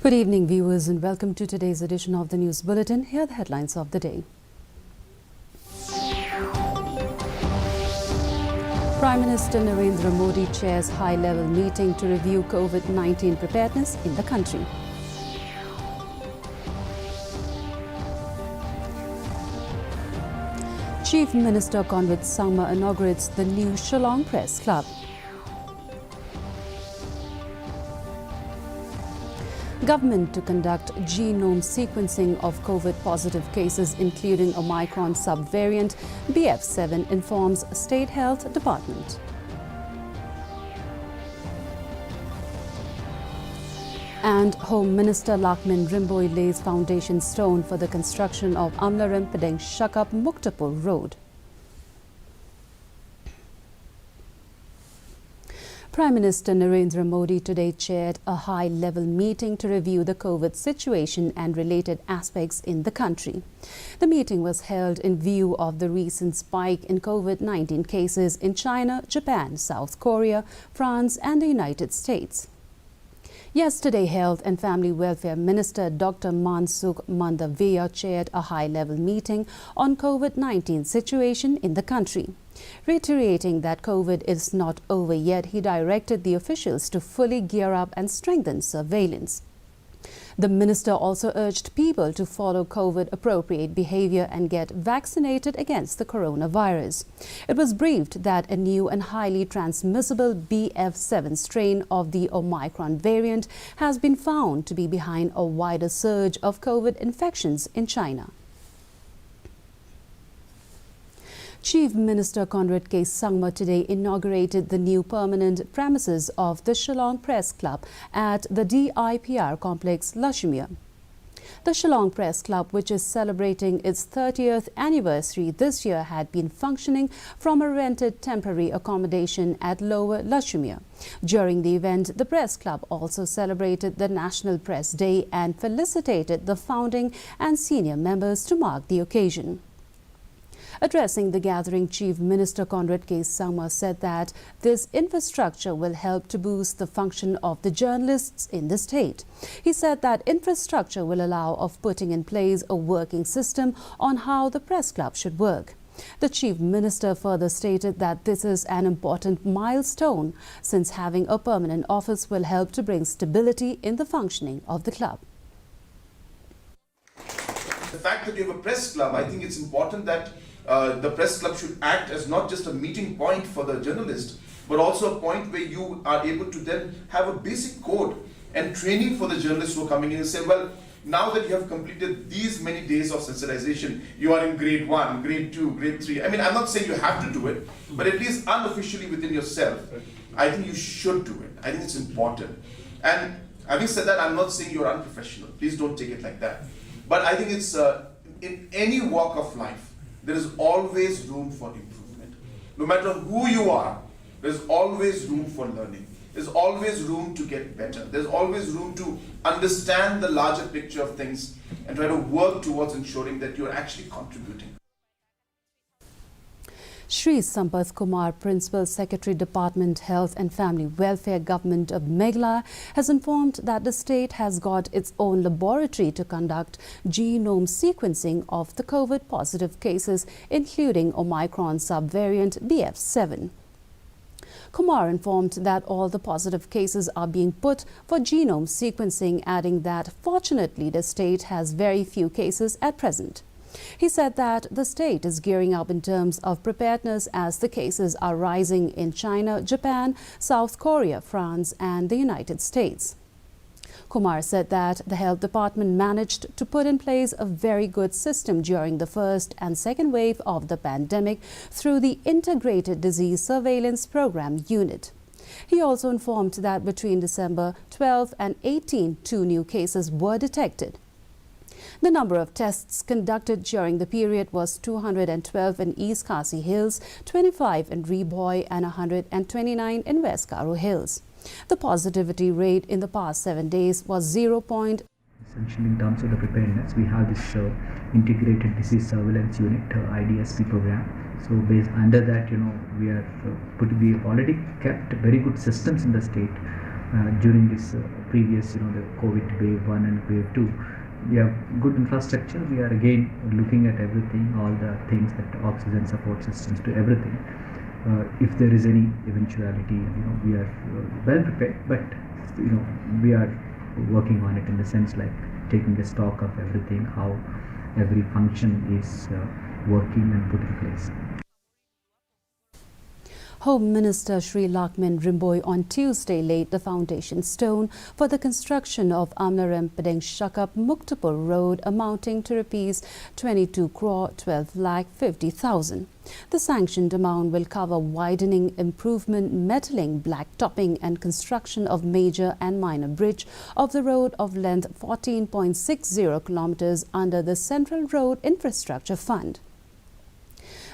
Good evening, viewers, and welcome to today's edition of the News Bulletin. Here are the headlines of the day. Prime Minister Narendra Modi chairs high-level meeting to review COVID-19 preparedness in the country. Chief Minister Conrad Sangma inaugurates the new Shillong Press Club. Government to conduct genome sequencing of COVID-positive cases, including Omicron subvariant BF7, informs State Health Department. And Home Minister Lakmin Rimboy lays foundation stone for the construction of Amlaram Padeng Shakap Muktapur Road. Prime Minister Narendra Modi today chaired a high-level meeting to review the COVID situation and related aspects in the country. The meeting was held in view of the recent spike in COVID-19 cases in China, Japan, South Korea, France and the United States. Yesterday, Health and Family Welfare Minister Dr. Mansukh Mandaviya chaired a high-level meeting on COVID-19 situation in the country. Reiterating that COVID is not over yet, he directed the officials to fully gear up and strengthen surveillance. The minister also urged people to follow COVID-appropriate behavior and get vaccinated against the coronavirus. It was briefed that a new and highly transmissible BF7 strain of the Omicron variant has been found to be behind a wider surge of COVID infections in China. Chief Minister Conrad K. Sangma today inaugurated the new permanent premises of the Shillong Press Club at the DIPR complex, Lashmia. The Shillong Press Club, which is celebrating its 30th anniversary this year, had been functioning from a rented temporary accommodation at Lower Lashmia. During the event, the Press Club also celebrated the National Press Day and felicitated the founding and senior members to mark the occasion. Addressing the gathering, Chief Minister Conrad K. Sangma said that this infrastructure will help to boost the function of the journalists in the state. He said that infrastructure will allow of putting in place a working system on how the press club should work. The Chief Minister further stated that this is an important milestone, since having a permanent office will help to bring stability in the functioning of the club. The fact that you have a press club, I think it's important that the press club should act as not just a meeting point for the journalist, but also a point where you are able to then have a basic code and training for the journalists who are coming in and say, well, now that you have completed these many days of sensitization, you are in grade 1, grade 2, grade 3. I mean, I'm not saying you have to do it, but at least unofficially within yourself, I think you should do it. I think it's important. And having said that, I'm not saying you're unprofessional. Please don't take it like that. But I think it's in any walk of life, there is always room for improvement. No matter who you are, there's always room for learning. There's always room to get better. There's always room to understand the larger picture of things and try to work towards ensuring that you're actually contributing. Shri Sampath Kumar, Principal Secretary, Department Health and Family Welfare, Government of Meghalaya, has informed that the state has got its own laboratory to conduct genome sequencing of the COVID-positive cases, including Omicron subvariant BF7. Kumar informed that all the positive cases are being put for genome sequencing, adding that fortunately the state has very few cases at present. He said that the state is gearing up in terms of preparedness as the cases are rising in China, Japan, South Korea, France and the United States. Kumar said that the Health Department managed to put in place a very good system during the first and second wave of the pandemic through the Integrated Disease Surveillance Program Unit. He also informed that between December 12 and 18, 2 new cases were detected. The number of tests conducted during the period was 212 in East Khasi Hills, 25 in Reboy and 129 in West Karo Hills. The positivity rate in the past 7 days was 0. Essentially, in terms of the preparedness, we have this Integrated Disease Surveillance Unit, IDSP program. So based under that, we have already kept very good systems in the state during this previous, the COVID wave 1 and wave 2. We have good infrastructure. We are again looking at everything, all the things, that oxygen support systems, to everything. If there is any eventuality, we are well prepared, but we are working on it in the sense like taking a stock of everything, how every function is working and put in place. Home Minister Shri Lakmin Rimboy on Tuesday laid the foundation stone for the construction of Amlarem Padang Shakap Muktapur Road amounting to Rs 22 crore 12 lakh 50,000. The sanctioned amount will cover widening, improvement, metalling, blacktopping and construction of major and minor bridge of the road of length 14.60 kilometers under the Central Road Infrastructure Fund.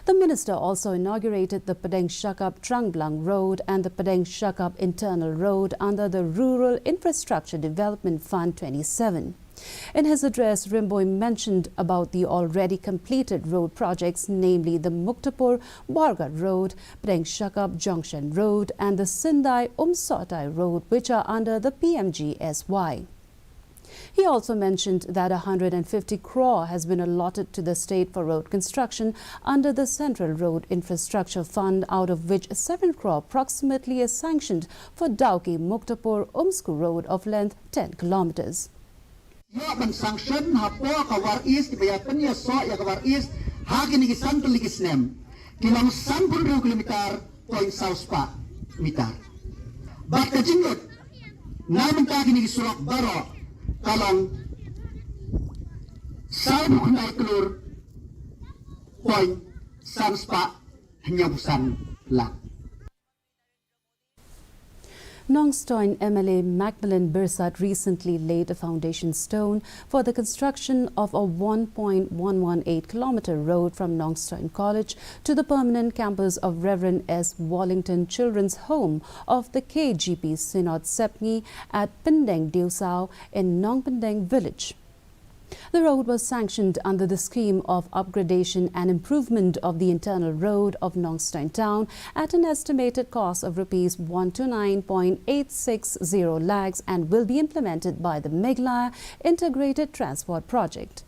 The minister also inaugurated the Padang Shakap Trangblang Road and the Padang Shakap Internal Road under the Rural Infrastructure Development Fund 27. In his address, Rimboy mentioned about the already completed road projects, namely the Muktapur Bargat Road, Padang Shakap Junction Road and the Sindai Umsotai Road, which are under the PMGSY. He also mentioned that 150 crore has been allotted to the state for road construction under the Central Road Infrastructure Fund, out of which 7 crore approximately is sanctioned for Dauki Muktapur Umsku Road of length 10 kilometers. Sanction hapo kawar east biya penya so ya kawar east hagini ki santul likisnem kilang 10 kilometer point south pa meter. Bak kajingot namun kagini ki surak baro kalong saan kunai kelur point sanspa hanya busan lang. Nongstoin MLA Macmillan Birsat recently laid a foundation stone for the construction of a 1.118-kilometer road from Nongstoin College to the permanent campus of Reverend S. Wallington Children's Home of the KGP Synod Sepni at Pindeng Deusao in Nongpindeng Village. The road was sanctioned under the scheme of upgradation and improvement of the internal road of Nongstoin Town at an estimated cost of Rs 129.860 lakhs and will be implemented by the MEGHALAYA Integrated Transport Project.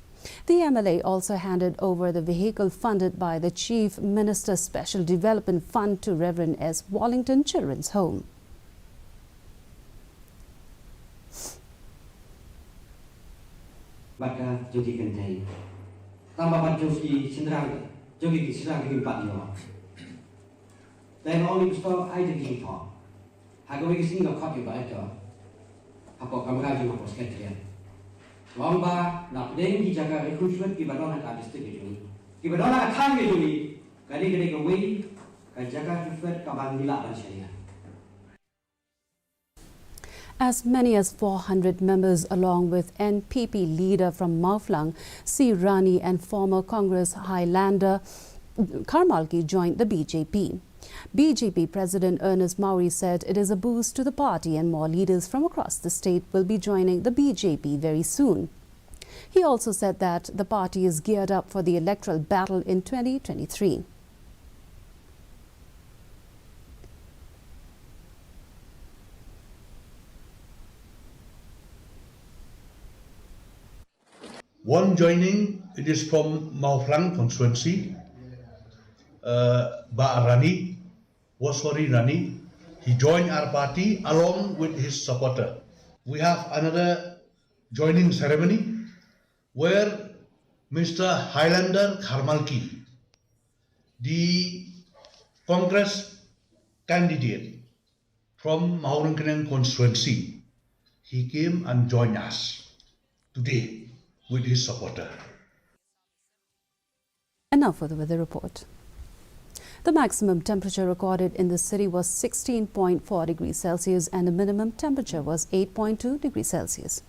The MLA also handed over the vehicle funded by the Chief Minister's Special Development Fund to Reverend S. Wallington Children's Home. Baka jogi kentai, tambah bat jogi sendrang, jogi sendrang kini pat yo. Dan orang ni mesti ada kini thọ, haga wegi sini nak kau ibarat yo, apa kamera juga apa sekalian. Lomba nak deng di jaga recruitment di badan nak district itu, di badan nak thang itu ni, kali kawai, jaga recruitment kawan nila dan syariah. As many as 400 members, along with NPP leader from Mauflang, C. Rani, and former Congress Highlander Karmalki joined the BJP. BJP President Ernest Mauri said it is a boost to the party and more leaders from across the state will be joining the BJP very soon. He also said that the party is geared up for the electoral battle in 2023. One joining, it is from Mauflang constituency, Rani, Waswari Rani. He joined our party along with his supporter. We have another joining ceremony where Mr. Highlander Karmalki, the Congress candidate from Maurangkanang constituency, he came and joined us today with his supporter. And now for the weather report. The maximum temperature recorded in the city was 16.4 degrees Celsius and the minimum temperature was 8.2 degrees Celsius.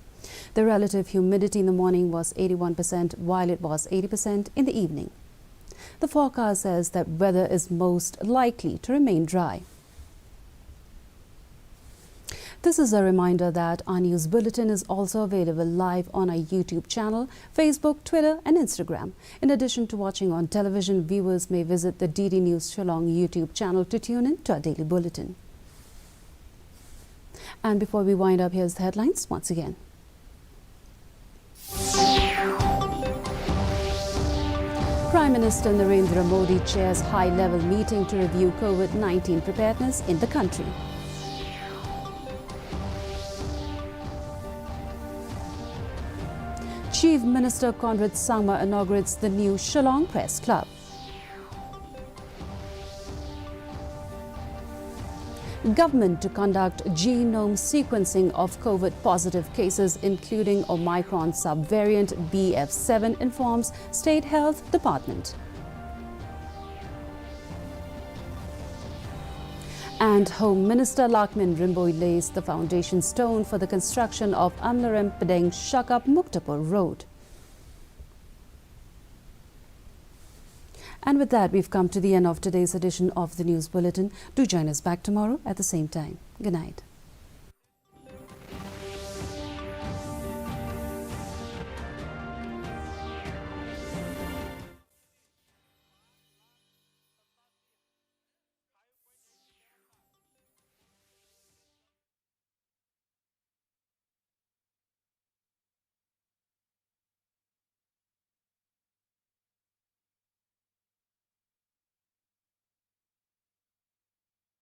The relative humidity in the morning was 81%, while it was 80% in the evening. The forecast says that weather is most likely to remain dry. This is a reminder that our news bulletin is also available live on our YouTube channel, Facebook, Twitter and Instagram. In addition to watching on television, viewers may visit the DD News Shillong YouTube channel to tune in to our daily bulletin. And before we wind up, here's the headlines once again. Prime Minister Narendra Modi chairs high-level meeting to review COVID-19 preparedness in the country. Chief Minister Conrad Sangma inaugurates the new Shillong Press Club. Government to conduct genome sequencing of COVID-positive cases, including Omicron subvariant BF7, informs State Health Department. And Home Minister Lakmin Rimboy lays the foundation stone for the construction of Amlarem Pedeng Shakap Muktapur Road. And with that, we've come to the end of today's edition of the News Bulletin. Do join us back tomorrow at the same time. Good night.